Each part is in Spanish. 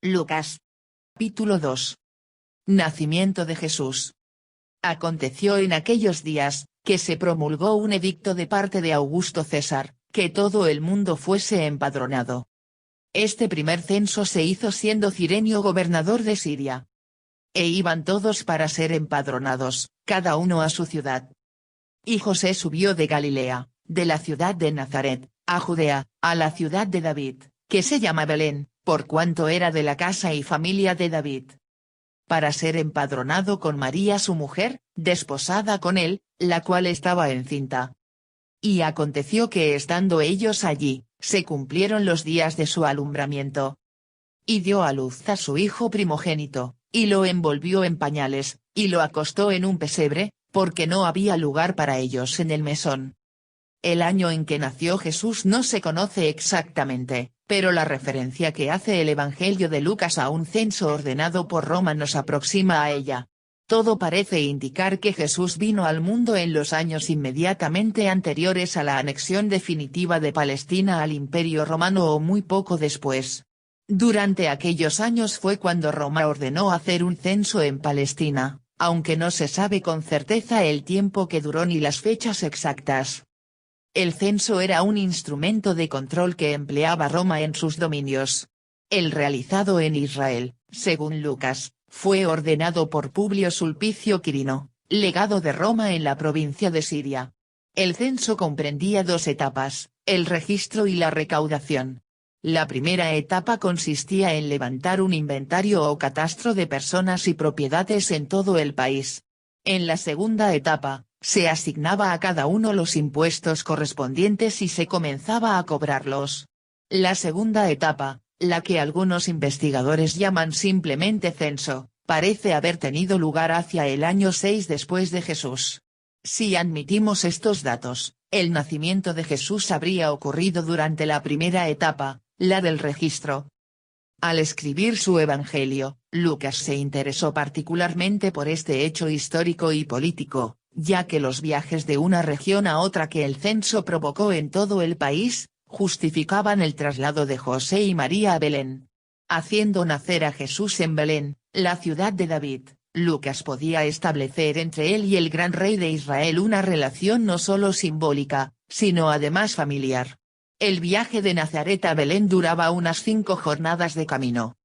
Lucas. Capítulo 2. Nacimiento de Jesús. Aconteció en aquellos días, que se promulgó un edicto de parte de Augusto César, que todo el mundo fuese empadronado. Este primer censo se hizo siendo Cirenio gobernador de Siria. E iban todos para ser empadronados, cada uno a su ciudad. Y José subió de Galilea, de la ciudad de Nazaret, a Judea, a la ciudad de David, que se llama Belén, por cuanto era de la casa y familia de David, para ser empadronado con María su mujer, desposada con él, la cual estaba encinta. Y aconteció que estando ellos allí, se cumplieron los días de su alumbramiento. Y dio a luz a su hijo primogénito, y lo envolvió en pañales, y lo acostó en un pesebre, porque no había lugar para ellos en el mesón. El año en que nació Jesús no se conoce exactamente, pero la referencia que hace el Evangelio de Lucas a un censo ordenado por Roma nos aproxima a ella. Todo parece indicar que Jesús vino al mundo en los años inmediatamente anteriores a la anexión definitiva de Palestina al Imperio Romano o muy poco después. Durante aquellos años fue cuando Roma ordenó hacer un censo en Palestina, aunque no se sabe con certeza el tiempo que duró ni las fechas exactas. El censo era un instrumento de control que empleaba Roma en sus dominios. El realizado en Israel, según Lucas, fue ordenado por Publio Sulpicio Quirino, legado de Roma en la provincia de Siria. El censo comprendía dos etapas, el registro y la recaudación. La primera etapa consistía en levantar un inventario o catastro de personas y propiedades en todo el país. En la segunda etapa, se asignaba a cada uno los impuestos correspondientes y se comenzaba a cobrarlos. La segunda etapa, la que algunos investigadores llaman simplemente censo, parece haber tenido lugar hacia el año 6 después de Jesús. Si admitimos estos datos, el nacimiento de Jesús habría ocurrido durante la primera etapa, la del registro. Al escribir su Evangelio, Lucas se interesó particularmente por este hecho histórico y político, ya que los viajes de una región a otra que el censo provocó en todo el país, justificaban el traslado de José y María a Belén. Haciendo nacer a Jesús en Belén, la ciudad de David, Lucas podía establecer entre él y el gran rey de Israel una relación no solo simbólica, sino además familiar. El viaje de Nazaret a Belén duraba unas 5 jornadas de camino.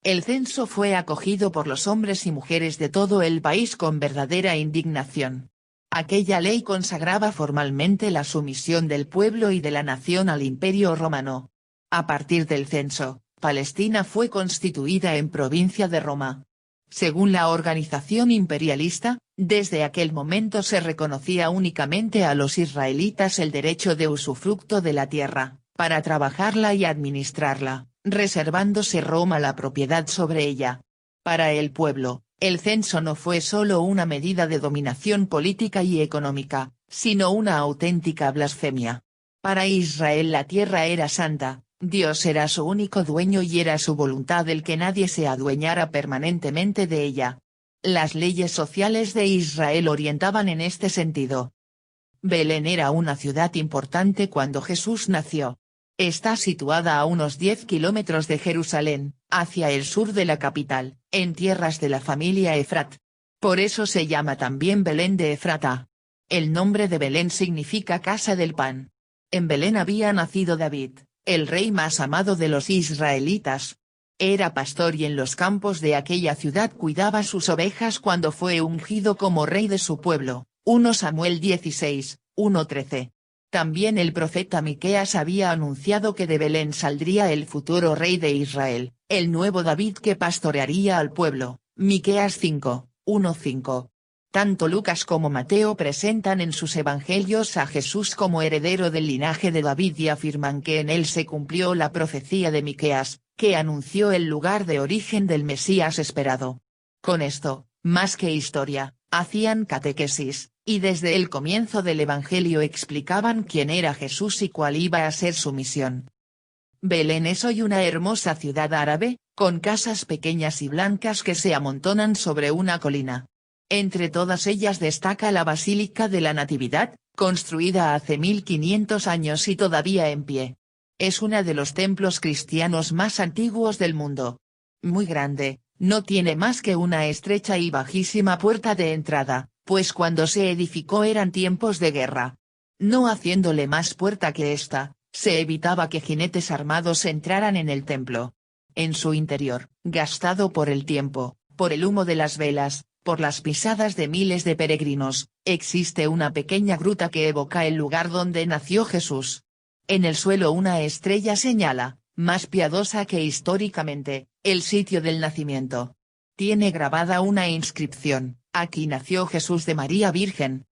El censo fue acogido por los hombres y mujeres de todo el país con verdadera indignación. Aquella ley consagraba formalmente la sumisión del pueblo y de la nación al Imperio Romano. A partir del censo, Palestina fue constituida en provincia de Roma. Según la organización imperialista, desde aquel momento se reconocía únicamente a los israelitas el derecho de usufructo de la tierra, para trabajarla y administrarla, reservándose Roma la propiedad sobre ella. Para el pueblo, el censo no fue solo una medida de dominación política y económica, sino una auténtica blasfemia. Para Israel la tierra era santa, Dios era su único dueño y era su voluntad el que nadie se adueñara permanentemente de ella. Las leyes sociales de Israel orientaban en este sentido. Belén era una ciudad importante cuando Jesús nació. Está situada a unos 10 kilómetros de Jerusalén, hacia el sur de la capital, en tierras de la familia Efrat. Por eso se llama también Belén de Efrata. El nombre de Belén significa casa del pan. En Belén había nacido David, el rey más amado de los israelitas. Era pastor y en los campos de aquella ciudad cuidaba sus ovejas cuando fue ungido como rey de su pueblo. 1 Samuel 16, 1-13. También el profeta Miqueas había anunciado que de Belén saldría el futuro rey de Israel, el nuevo David que pastorearía al pueblo. Miqueas 5, 1-5. Tanto Lucas como Mateo presentan en sus evangelios a Jesús como heredero del linaje de David y afirman que en él se cumplió la profecía de Miqueas, que anunció el lugar de origen del Mesías esperado. Con esto, más que historia, hacían catequesis, y desde el comienzo del evangelio explicaban quién era Jesús y cuál iba a ser su misión. Belén es hoy una hermosa ciudad árabe, con casas pequeñas y blancas que se amontonan sobre una colina. Entre todas ellas destaca la Basílica de la Natividad, construida hace 1500 años y todavía en pie. Es uno de los templos cristianos más antiguos del mundo. muy grande, no tiene más que una estrecha y bajísima puerta de entrada, pues cuando se edificó eran tiempos de guerra. No haciéndole más puerta que esta, se evitaba que jinetes armados entraran en el templo. En su interior, gastado por el tiempo, por el humo de las velas, por las pisadas de miles de peregrinos, existe una pequeña gruta que evoca el lugar donde nació Jesús. En el suelo una estrella señala, más piadosa que históricamente, el sitio del nacimiento. Tiene grabada una inscripción: aquí nació Jesús de María Virgen.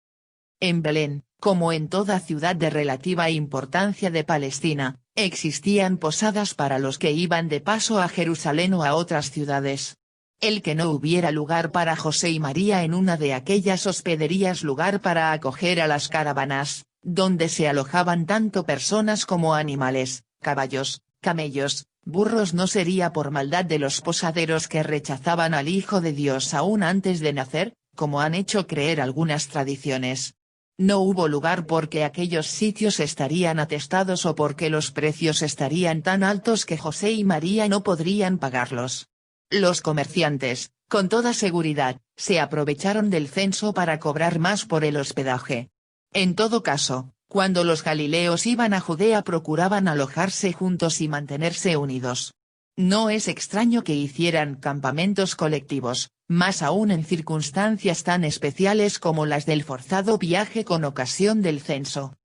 En Belén, como en toda ciudad de relativa importancia de Palestina, existían posadas para los que iban de paso a Jerusalén o a otras ciudades. El que no hubiera lugar para José y María en una de aquellas hospederías, lugar para acoger a las caravanas, donde se alojaban tanto personas como animales, caballos, camellos, burros, no sería por maldad de los posaderos que rechazaban al Hijo de Dios aún antes de nacer, como han hecho creer algunas tradiciones. No hubo lugar porque aquellos sitios estarían atestados o porque los precios estarían tan altos que José y María no podrían pagarlos. Los comerciantes, con toda seguridad, se aprovecharon del censo para cobrar más por el hospedaje. En todo caso, cuando los galileos iban a Judea procuraban alojarse juntos y mantenerse unidos. No es extraño que hicieran campamentos colectivos, más aún en circunstancias tan especiales como las del forzado viaje con ocasión del censo.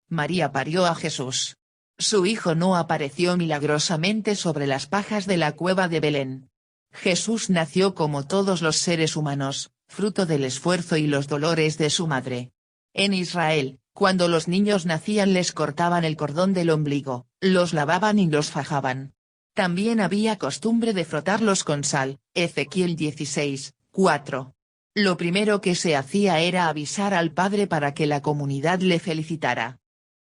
María parió a Jesús. Su hijo no apareció milagrosamente sobre las pajas de la cueva de Belén. Jesús nació como todos los seres humanos, fruto del esfuerzo y los dolores de su madre. En Israel, cuando los niños nacían les cortaban el cordón del ombligo, los lavaban y los fajaban. También había costumbre de frotarlos con sal, Ezequiel 16, 4. Lo primero que se hacía era avisar al padre para que la comunidad le felicitara.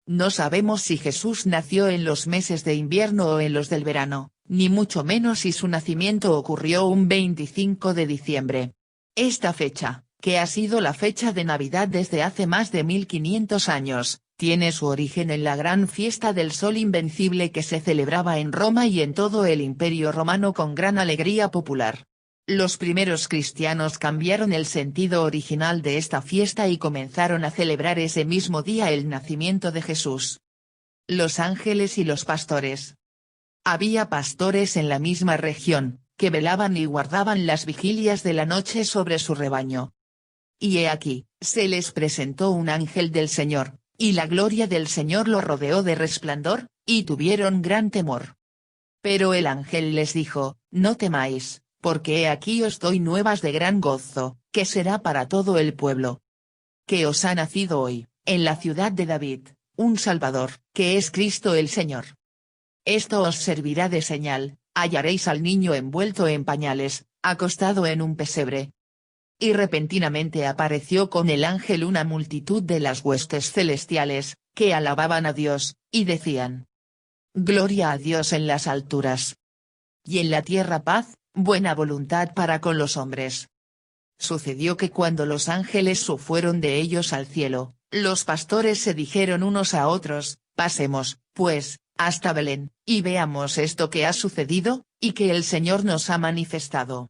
No sabemos si Jesús nació en los meses de invierno o en los del verano, ni mucho menos si su nacimiento ocurrió un 25 de diciembre. Esta fecha, que ha sido la fecha de Navidad desde hace más de 1500 años, tiene su origen en la gran fiesta del Sol Invencible que se celebraba en Roma y en todo el Imperio Romano con gran alegría popular. Los primeros cristianos cambiaron el sentido original de esta fiesta y comenzaron a celebrar ese mismo día el nacimiento de Jesús. Los ángeles y los pastores. Había pastores en la misma región, que velaban y guardaban las vigilias de la noche sobre su rebaño. Y he aquí, se les presentó un ángel del Señor, y la gloria del Señor lo rodeó de resplandor, y tuvieron gran temor. Pero el ángel les dijo: no temáis, porque he aquí os doy nuevas de gran gozo, que será para todo el pueblo. Que os ha nacido hoy, en la ciudad de David, un Salvador, que es Cristo el Señor. Esto os servirá de señal: hallaréis al niño envuelto en pañales, acostado en un pesebre. Y repentinamente apareció con el ángel una multitud de las huestes celestiales, que alababan a Dios, y decían: Gloria a Dios en las alturas. Y en la tierra paz, buena voluntad para con los hombres. Sucedió que cuando los ángeles se fueron de ellos al cielo, los pastores se dijeron unos a otros: pasemos, pues, hasta Belén, y veamos esto que ha sucedido, y que el Señor nos ha manifestado.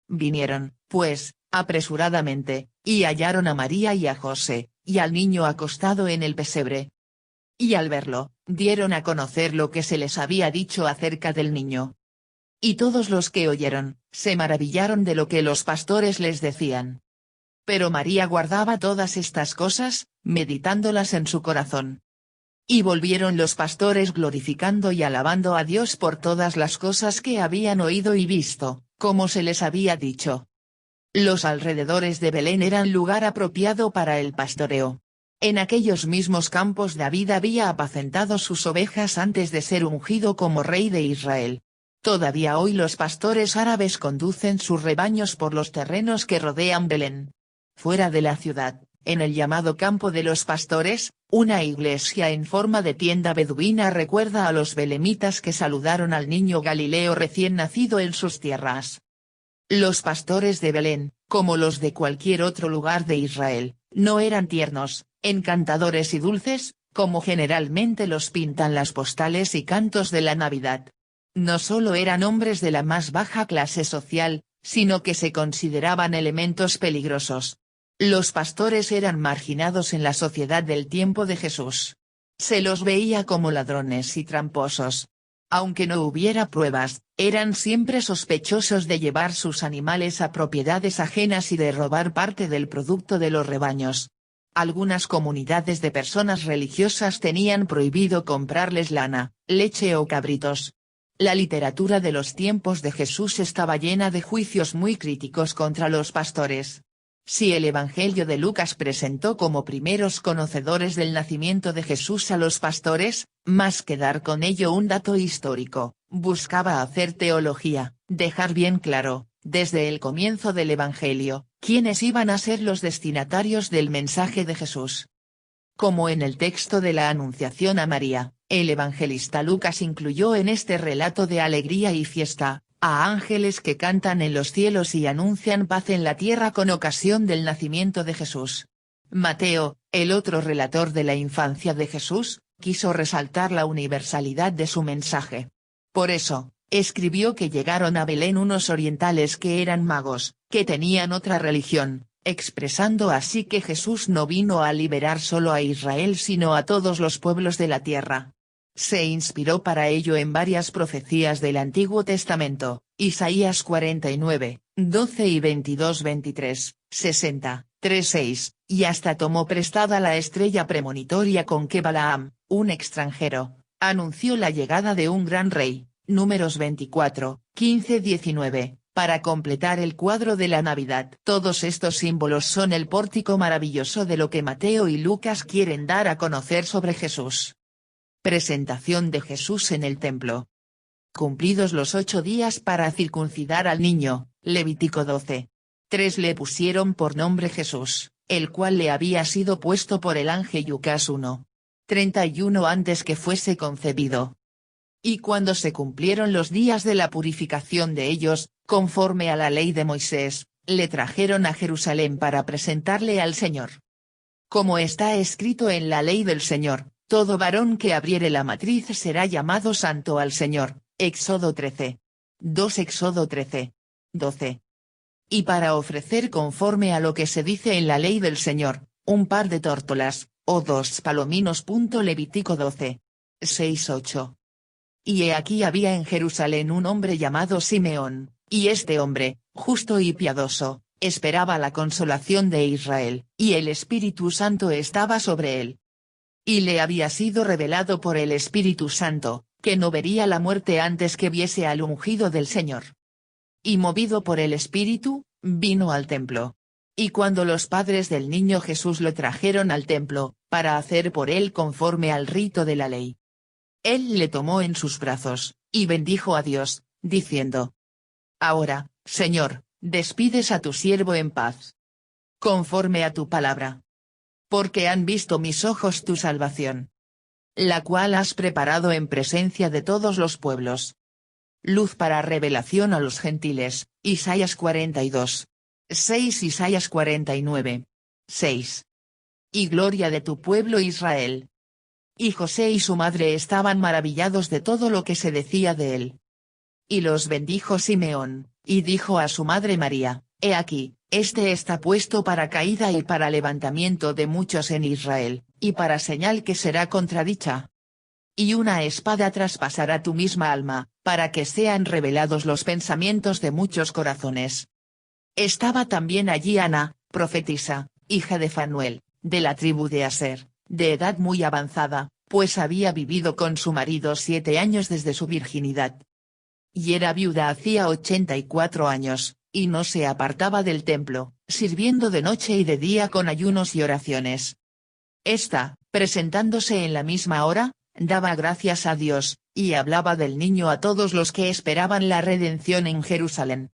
Vinieron, pues, apresuradamente, y hallaron a María y a José, y al niño acostado en el pesebre. Y al verlo, dieron a conocer lo que se les había dicho acerca del niño. Y todos los que oyeron, se maravillaron de lo que los pastores les decían. Pero María guardaba todas estas cosas, meditándolas en su corazón. Y volvieron los pastores glorificando y alabando a Dios por todas las cosas que habían oído y visto, como se les había dicho. Los alrededores de Belén eran lugar apropiado para el pastoreo. En aquellos mismos campos David había apacentado sus ovejas antes de ser ungido como rey de Israel. Todavía hoy los pastores árabes conducen sus rebaños por los terrenos que rodean Belén. Fuera de la ciudad, en el llamado campo de los pastores, una iglesia en forma de tienda beduina recuerda a los belemitas que saludaron al niño Galileo recién nacido en sus tierras. Los pastores de Belén, como los de cualquier otro lugar de Israel, no eran tiernos, encantadores y dulces, como generalmente los pintan las postales y cantos de la Navidad. No solo eran hombres de la más baja clase social, sino que se consideraban elementos peligrosos. Los pastores eran marginados en la sociedad del tiempo de Jesús. Se los veía como ladrones y tramposos. Aunque no hubiera pruebas, eran siempre sospechosos de llevar sus animales a propiedades ajenas y de robar parte del producto de los rebaños. Algunas comunidades de personas religiosas tenían prohibido comprarles lana, leche o cabritos. La literatura de los tiempos de Jesús estaba llena de juicios muy críticos contra los pastores. Si el Evangelio de Lucas presentó como primeros conocedores del nacimiento de Jesús a los pastores, más que dar con ello un dato histórico, buscaba hacer teología, dejar bien claro, desde el comienzo del Evangelio, quiénes iban a ser los destinatarios del mensaje de Jesús. Como en el texto de la Anunciación a María, el evangelista Lucas incluyó en este relato de alegría y fiesta, a ángeles que cantan en los cielos y anuncian paz en la tierra con ocasión del nacimiento de Jesús. Mateo, el otro relator de la infancia de Jesús, quiso resaltar la universalidad de su mensaje. Por eso, escribió que llegaron a Belén unos orientales que eran magos, que tenían otra religión, expresando así que Jesús no vino a liberar solo a Israel sino a todos los pueblos de la tierra. Se inspiró para ello en varias profecías del Antiguo Testamento, Isaías 49, 12 y 22-23, 60, 3-6, y hasta tomó prestada la estrella premonitoria con que Balaam, un extranjero, anunció la llegada de un gran rey, Números 24, 15-19. Para completar el cuadro de la Navidad. Todos estos símbolos son el pórtico maravilloso de lo que Mateo y Lucas quieren dar a conocer sobre Jesús. Presentación de Jesús en el templo. Cumplidos los 8 días para circuncidar al niño, Levítico 12. 3 le pusieron por nombre Jesús, el cual le había sido puesto por el ángel Lucas 1. 31 antes que fuese concebido. Y cuando se cumplieron los días de la purificación de ellos, conforme a la ley de Moisés, le trajeron a Jerusalén para presentarle al Señor. Como está escrito en la ley del Señor, todo varón que abriere la matriz será llamado santo al Señor, Éxodo 13. 2 Éxodo 13. 12. Y para ofrecer conforme a lo que se dice en la ley del Señor, un par de tórtolas, o 2 palominos. Levítico 12. 6-8. Y he aquí había en Jerusalén un hombre llamado Simeón, y este hombre, justo y piadoso, esperaba la consolación de Israel, y el Espíritu Santo estaba sobre él. Y le había sido revelado por el Espíritu Santo, que no vería la muerte antes que viese al ungido del Señor. Y movido por el Espíritu, vino al templo. Y cuando los padres del niño Jesús lo trajeron al templo, para hacer por él conforme al rito de la ley, él le tomó en sus brazos, y bendijo a Dios, diciendo: Ahora, Señor, despides a tu siervo en paz, conforme a tu palabra. Porque han visto mis ojos tu salvación, la cual has preparado en presencia de todos los pueblos. Luz para revelación a los gentiles, Isaías 42. 6 Isaías 49. 6. Y gloria de tu pueblo Israel. Y José y su madre estaban maravillados de todo lo que se decía de él. Y los bendijo Simeón, y dijo a su madre María: He aquí, este está puesto para caída y para levantamiento de muchos en Israel, y para señal que será contradicha. Y una espada traspasará tu misma alma, para que sean revelados los pensamientos de muchos corazones. Estaba también allí Ana, profetisa, hija de Fanuel, de la tribu de Aser, de edad muy avanzada, pues había vivido con su marido 7 años desde su virginidad. Y era viuda hacía 84 años, y no se apartaba del templo, sirviendo de noche y de día con ayunos y oraciones. Esta, presentándose en la misma hora, daba gracias a Dios, y hablaba del niño a todos los que esperaban la redención en Jerusalén.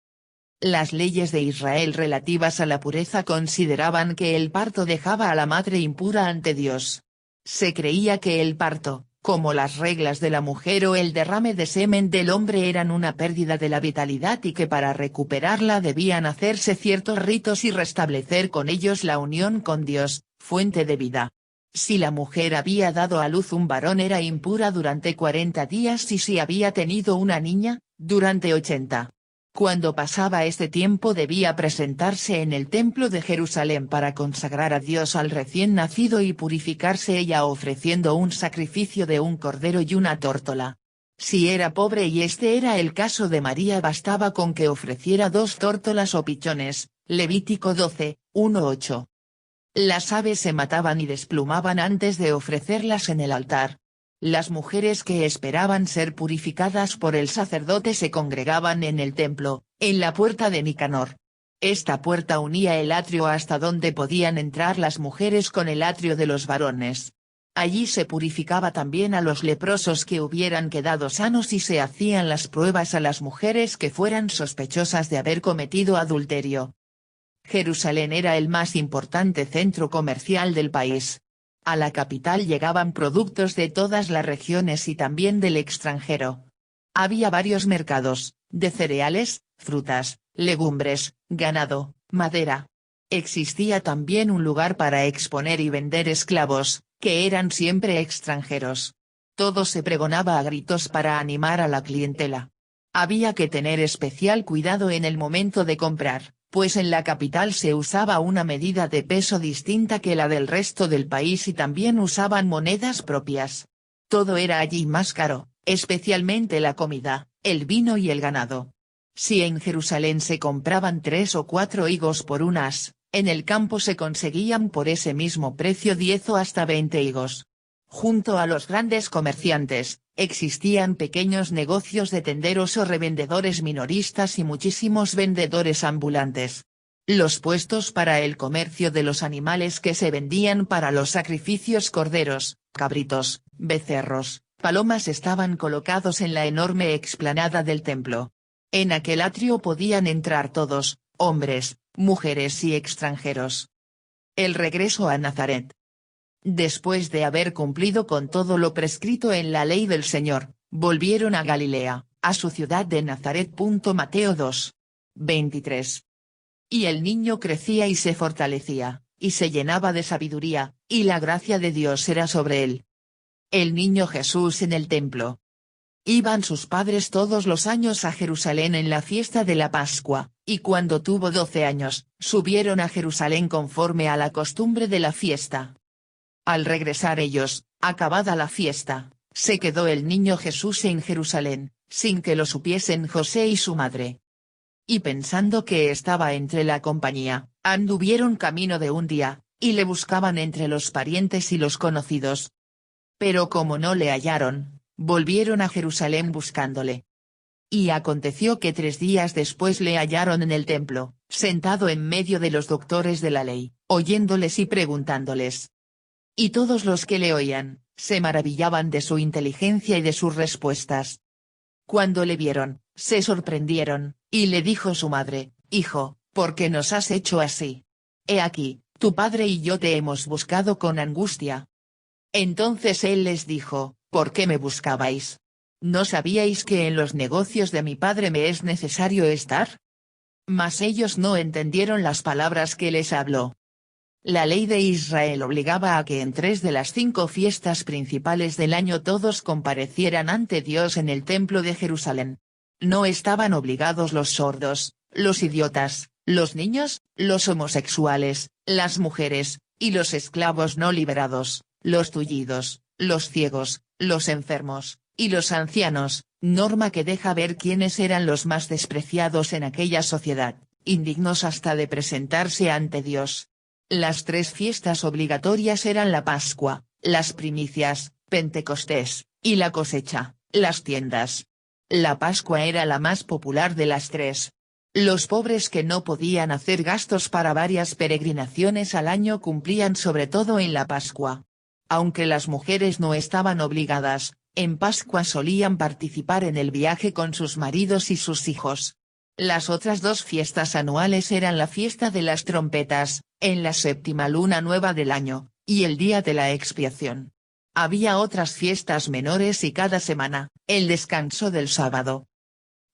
Las leyes de Israel relativas a la pureza consideraban que el parto dejaba a la madre impura ante Dios. Se creía que el parto, como las reglas de la mujer o el derrame de semen del hombre eran una pérdida de la vitalidad y que para recuperarla debían hacerse ciertos ritos y restablecer con ellos la unión con Dios, fuente de vida. Si la mujer había dado a luz un varón era impura durante 40 días y si había tenido una niña, durante 80. Cuando pasaba este tiempo debía presentarse en el templo de Jerusalén para consagrar a Dios al recién nacido y purificarse ella ofreciendo un sacrificio de un cordero y una tórtola. Si era pobre y este era el caso de María bastaba con que ofreciera 2 tórtolas o pichones, Levítico 12, 1-8. Las aves se mataban y desplumaban antes de ofrecerlas en el altar. Las mujeres que esperaban ser purificadas por el sacerdote se congregaban en el templo, en la puerta de Nicanor. Esta puerta unía el atrio hasta donde podían entrar las mujeres con el atrio de los varones. Allí se purificaba también a los leprosos que hubieran quedado sanos y se hacían las pruebas a las mujeres que fueran sospechosas de haber cometido adulterio. Jerusalén era el más importante centro comercial del país. A la capital llegaban productos de todas las regiones y también del extranjero. Había varios mercados, de cereales, frutas, legumbres, ganado, madera. Existía también un lugar para exponer y vender esclavos, que eran siempre extranjeros. Todo se pregonaba a gritos para animar a la clientela. Había que tener especial cuidado en el momento de comprar, pues en la capital se usaba una medida de peso distinta que la del resto del país y también usaban monedas propias. Todo era allí más caro, especialmente la comida, el vino y el ganado. Si en Jerusalén se compraban 3 o 4 higos por un as, en el campo se conseguían por ese mismo precio 10 o hasta 20 higos. Junto a los grandes comerciantes, existían pequeños negocios de tenderos o revendedores minoristas y muchísimos vendedores ambulantes. Los puestos para el comercio de los animales que se vendían para los sacrificios corderos, cabritos, becerros, palomas estaban colocados en la enorme explanada del templo. En aquel atrio podían entrar todos, hombres, mujeres y extranjeros. El regreso a Nazaret. Después de haber cumplido con todo lo prescrito en la ley del Señor, volvieron a Galilea, a su ciudad de Nazaret. Mateo 2. 23. Y el niño crecía y se fortalecía, y se llenaba de sabiduría, y la gracia de Dios era sobre él. El niño Jesús en el templo. Iban sus padres todos los años a Jerusalén en la fiesta de la Pascua, y cuando tuvo 12 años, subieron a Jerusalén conforme a la costumbre de la fiesta. Al regresar ellos, acabada la fiesta, se quedó el niño Jesús en Jerusalén, sin que lo supiesen José y su madre. Y pensando que estaba entre la compañía, anduvieron camino de un día, y le buscaban entre los parientes y los conocidos. Pero como no le hallaron, volvieron a Jerusalén buscándole. Y aconteció que 3 días después le hallaron en el templo, sentado en medio de los doctores de la ley, oyéndoles y preguntándoles. Y todos los que le oían, se maravillaban de su inteligencia y de sus respuestas. Cuando le vieron, se sorprendieron, y le dijo su madre, Hijo, ¿por qué nos has hecho así? He aquí, tu padre y yo te hemos buscado con angustia. Entonces él les dijo, ¿por qué me buscabais? ¿No sabíais que en los negocios de mi padre me es necesario estar? Mas ellos no entendieron las palabras que les habló. La ley de Israel obligaba a que en 3 de las 5 fiestas principales del año todos comparecieran ante Dios en el templo de Jerusalén. No estaban obligados los sordos, los idiotas, los niños, los homosexuales, las mujeres, y los esclavos no liberados, los tullidos, los ciegos, los enfermos, y los ancianos, norma que deja ver quiénes eran los más despreciados en aquella sociedad, indignos hasta de presentarse ante Dios. Las 3 fiestas obligatorias eran la Pascua, las primicias, Pentecostés, y la cosecha, las tiendas. La Pascua era la más popular de las 3. Los pobres que no podían hacer gastos para varias peregrinaciones al año cumplían sobre todo en la Pascua. Aunque las mujeres no estaban obligadas, en Pascua solían participar en el viaje con sus maridos y sus hijos. Las otras 2 fiestas anuales eran la fiesta de las trompetas, en la 7ª luna nueva del año, y el día de la expiación. Había otras fiestas menores y cada semana, el descanso del sábado.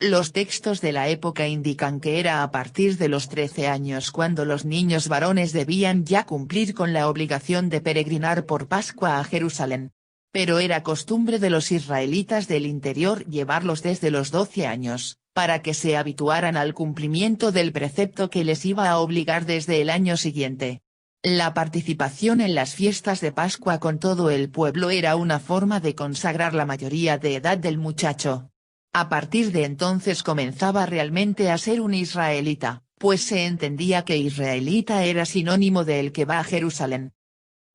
Los textos de la época indican que era a partir de los 13 años cuando los niños varones debían ya cumplir con la obligación de peregrinar por Pascua a Jerusalén. Pero era costumbre de los israelitas del interior llevarlos desde los 12 años, para que se habituaran al cumplimiento del precepto que les iba a obligar desde el año siguiente. La participación en las fiestas de Pascua con todo el pueblo era una forma de consagrar la mayoría de edad del muchacho. A partir de entonces comenzaba realmente a ser un israelita, pues se entendía que israelita era sinónimo de el que va a Jerusalén.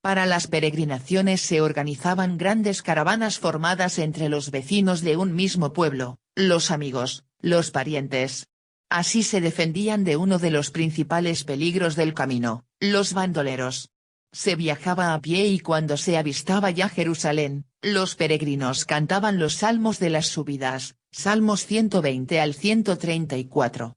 Para las peregrinaciones se organizaban grandes caravanas formadas entre los vecinos de un mismo pueblo, los amigos, los parientes. Así se defendían de uno de los principales peligros del camino, los bandoleros. Se viajaba a pie y cuando se avistaba ya Jerusalén, los peregrinos cantaban los salmos de las subidas, Salmos 120 al 134.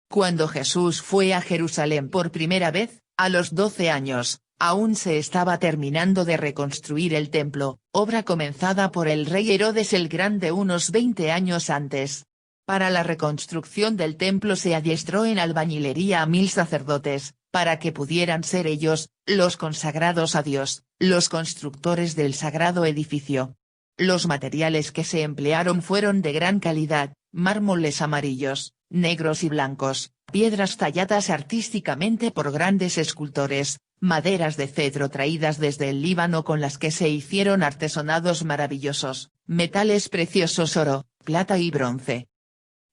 Cuando Jesús fue a Jerusalén por primera vez, a los 12 años, aún se estaba terminando de reconstruir el templo, obra comenzada por el rey Herodes el Grande unos 20 años antes. Para la reconstrucción del templo se adiestró en albañilería a 1000 sacerdotes, para que pudieran ser ellos, los consagrados a Dios, los constructores del sagrado edificio. Los materiales que se emplearon fueron de gran calidad, mármoles amarillos, negros y blancos, piedras talladas artísticamente por grandes escultores, maderas de cedro traídas desde el Líbano con las que se hicieron artesonados maravillosos, metales preciosos oro, plata y bronce.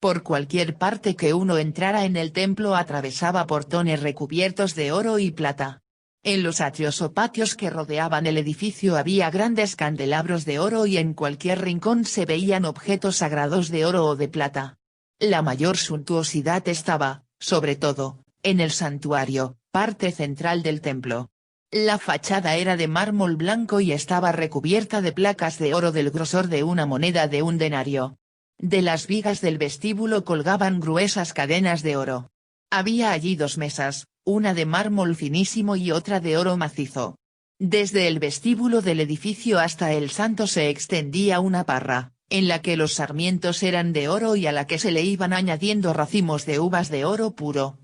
Por cualquier parte que uno entrara en el templo atravesaba portones recubiertos de oro y plata. En los atrios o patios que rodeaban el edificio había grandes candelabros de oro y en cualquier rincón se veían objetos sagrados de oro o de plata. La mayor suntuosidad estaba, sobre todo, en el santuario, parte central del templo. La fachada era de mármol blanco y estaba recubierta de placas de oro del grosor de una moneda de un denario. De las vigas del vestíbulo colgaban gruesas cadenas de oro. Había allí 2 mesas, una de mármol finísimo y otra de oro macizo. Desde el vestíbulo del edificio hasta el santo se extendía una parra, en la que los sarmientos eran de oro y a la que se le iban añadiendo racimos de uvas de oro puro.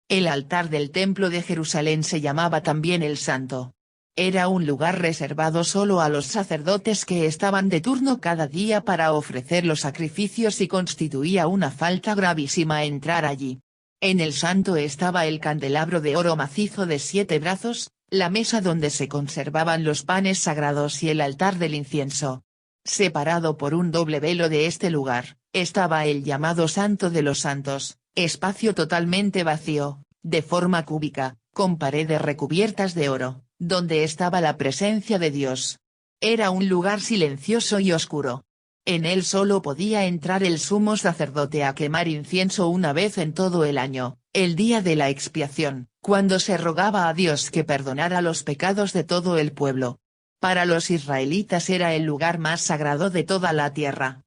El altar del templo de Jerusalén se llamaba también el Santo. Era un lugar reservado solo a los sacerdotes que estaban de turno cada día para ofrecer los sacrificios y constituía una falta gravísima entrar allí. En el santo estaba el candelabro de oro macizo de 7 brazos, la mesa donde se conservaban los panes sagrados y el altar del incienso. Separado por un doble velo de este lugar, estaba el llamado Santo de los Santos, espacio totalmente vacío, de forma cúbica, con paredes recubiertas de oro, donde estaba la presencia de Dios. Era un lugar silencioso y oscuro. En él solo podía entrar el sumo sacerdote a quemar incienso una vez en todo el año, el día de la expiación, cuando se rogaba a Dios que perdonara los pecados de todo el pueblo. Para los israelitas era el lugar más sagrado de toda la tierra.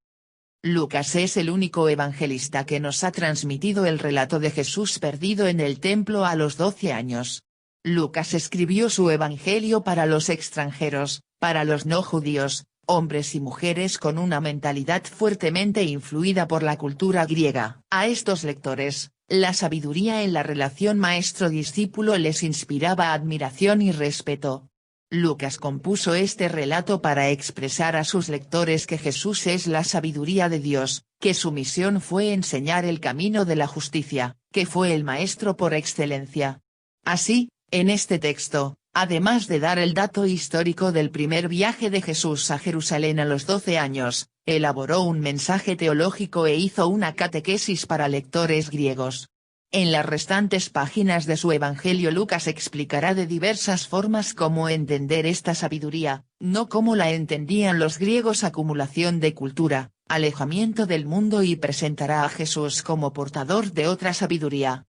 Lucas es el único evangelista que nos ha transmitido el relato de Jesús perdido en el templo a los 12 años. Lucas escribió su evangelio para los extranjeros, para los no judíos, hombres y mujeres con una mentalidad fuertemente influida por la cultura griega. A estos lectores, la sabiduría en la relación maestro-discípulo les inspiraba admiración y respeto. Lucas compuso este relato para expresar a sus lectores que Jesús es la sabiduría de Dios, que su misión fue enseñar el camino de la justicia, que fue el maestro por excelencia. Así, en este texto, además de dar el dato histórico del primer viaje de Jesús a Jerusalén a los 12 años, elaboró un mensaje teológico e hizo una catequesis para lectores griegos. En las restantes páginas de su Evangelio Lucas explicará de diversas formas cómo entender esta sabiduría, no como la entendían los griegos: acumulación de cultura, alejamiento del mundo, y presentará a Jesús como portador de otra sabiduría.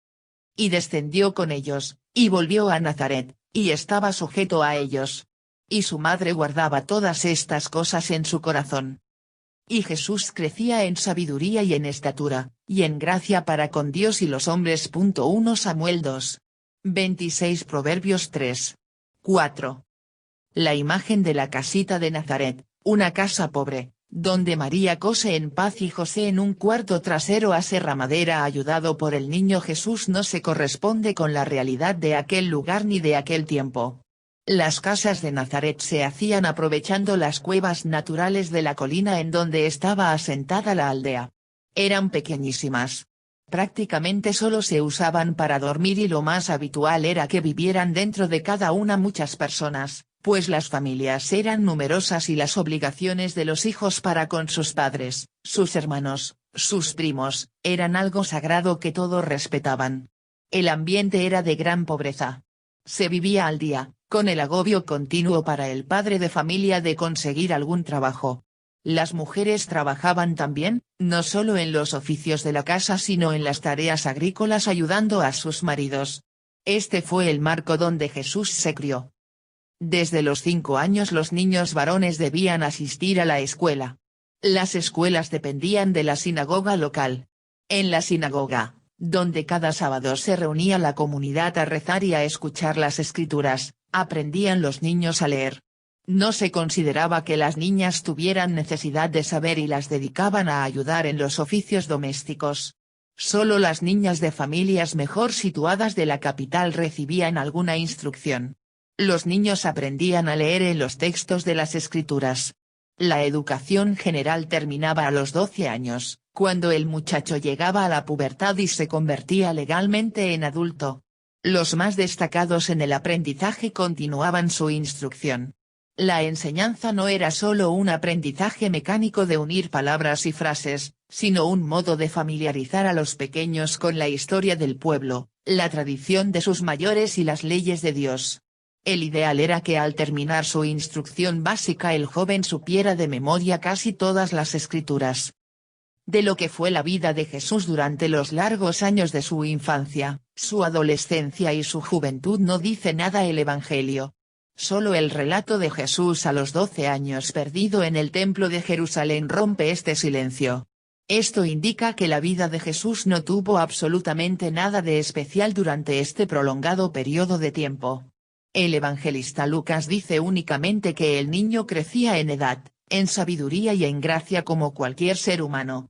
Y descendió con ellos, y volvió a Nazaret, y estaba sujeto a ellos. Y su madre guardaba todas estas cosas en su corazón. Y Jesús crecía en sabiduría y en estatura, y en gracia para con Dios y los hombres. 1 Samuel 2. 26 Proverbios 3. 4. La imagen de la casita de Nazaret, una casa pobre, donde María cose en paz y José en un cuarto trasero aserra madera ayudado por el niño Jesús no se corresponde con la realidad de aquel lugar ni de aquel tiempo. Las casas de Nazaret se hacían aprovechando las cuevas naturales de la colina en donde estaba asentada la aldea. Eran pequeñísimas. Prácticamente solo se usaban para dormir y lo más habitual era que vivieran dentro de cada una muchas personas, pues las familias eran numerosas y las obligaciones de los hijos para con sus padres, sus hermanos, sus primos, eran algo sagrado que todos respetaban. El ambiente era de gran pobreza. Se vivía al día, con el agobio continuo para el padre de familia de conseguir algún trabajo. Las mujeres trabajaban también, no solo en los oficios de la casa sino en las tareas agrícolas ayudando a sus maridos. Este fue el marco donde Jesús se crió. Desde los 5 años los niños varones debían asistir a la escuela. Las escuelas dependían de la sinagoga local. En la sinagoga, donde cada sábado se reunía la comunidad a rezar y a escuchar las escrituras, aprendían los niños a leer. No se consideraba que las niñas tuvieran necesidad de saber y las dedicaban a ayudar en los oficios domésticos. Solo las niñas de familias mejor situadas de la capital recibían alguna instrucción. Los niños aprendían a leer en los textos de las escrituras. La educación general terminaba a los 12 años, cuando el muchacho llegaba a la pubertad y se convertía legalmente en adulto. Los más destacados en el aprendizaje continuaban su instrucción. La enseñanza no era solo un aprendizaje mecánico de unir palabras y frases, sino un modo de familiarizar a los pequeños con la historia del pueblo, la tradición de sus mayores y las leyes de Dios. El ideal era que al terminar su instrucción básica el joven supiera de memoria casi todas las escrituras. De lo que fue la vida de Jesús durante los largos años de su infancia, su adolescencia y su juventud no dice nada el Evangelio. Solo el relato de Jesús a los 12 años perdido en el templo de Jerusalén rompe este silencio. Esto indica que la vida de Jesús no tuvo absolutamente nada de especial durante este prolongado periodo de tiempo. El evangelista Lucas dice únicamente que el niño crecía en edad, en sabiduría y en gracia como cualquier ser humano.